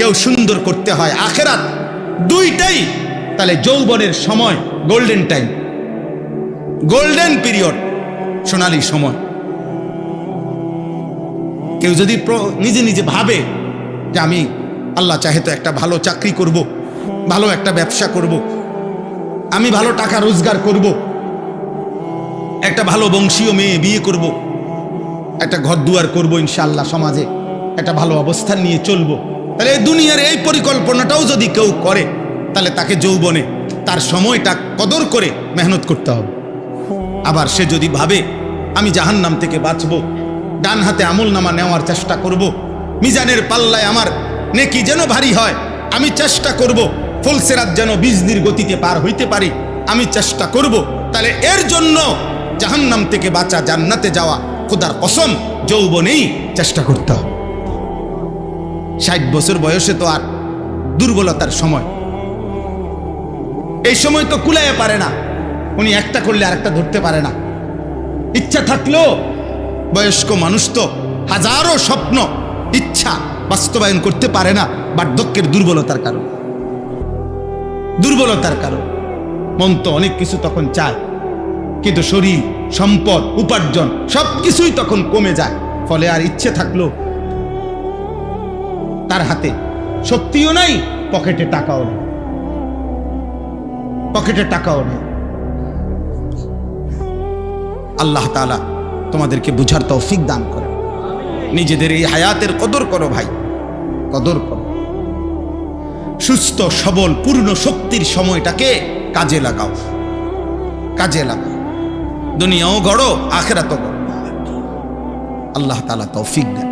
দুনিয়াটাকেও সুন্দর করতে হয়, আখেরাত দুইটাই। তাহলে যৌবনের সময় গোল্ডেন টাইম, গোল্ডেন পিরিয়ড, সোনালী সময়। কেউ যদি নিজে নিজে ভাবে যে আমি আল্লাহ চাহে তো একটা ভালো চাকরি করব, ভালো একটা ব্যবসা করব, আমি ভালো টাকা রোজগার করব, একটা ভালো বংশীয় মেয়ে বিয়ে করব, একটা ঘর দুয়ার করবো ইনশাআল্লাহ, সমাজে একটা ভালো অবস্থান নিয়ে চলবো, তাহলে এই দুনিয়ার এই পরিকল্পনাটাও যদি কেউ করে, তাহলে তাকে যৌবনে তার সময়টা কদর করে মেহনত করতে হবে। আবার সে যদি ভাবে আমি জাহান্নাম থেকে বাঁচবো, ডান হাতে আমল নামা নেওয়ার চেষ্টা করব, মিজানের পাল্লায় আমার নেকি যেন ভারী হয়, আমি চেষ্টা করব ফুলসিরাত যেন বিজলির গতিতে পার হইতে পারি, আমি চেষ্টা করব, তাহলে এর জন্য জাহান্নাম থেকে বাঁচা, জান্নাতে যাওয়া, খোদার কসম যৌবনেই চেষ্টা করতে হবে। 60 বছর বয়সে তো আর দুর্বলতার সময়, এই সময় তো কুলাইয়া পারে না, উনি একটা করলে আরেকটা ধরতে পারে না। ইচ্ছা থাকলেও বয়স্ক মানুষ তো হাজারো স্বপ্ন ইচ্ছা বাস্তবায়ন করতে পারে না, বার্ধক্যের দুর্বলতার কারণ। দুর্বলতার কারণ মন তো অনেক কিছু তখন চায়, কিন্তু শরীর, সম্পদ, উপার্জন সবকিছুই তখন কমে যায়। ফলে আর ইচ্ছে থাকলো তার হাতে শক্তিও নাই, পকেটে টাকাও নেই, পকেটে টাকাও নেই। আল্লাহ তাআলা তোমাদেরকে বুঝার তৌফিক দান করে। নিজেদের এই হায়াতের কদর করো ভাই, কদর করো। সুস্থ সবল পূর্ণ শক্তির সময়টাকে কাজে লাগাও, কাজে লাগাও। দুনিয়াও গড়ো, আখিরাতও গড়ো। আল্লাহ তাআলা তৌফিক দেন।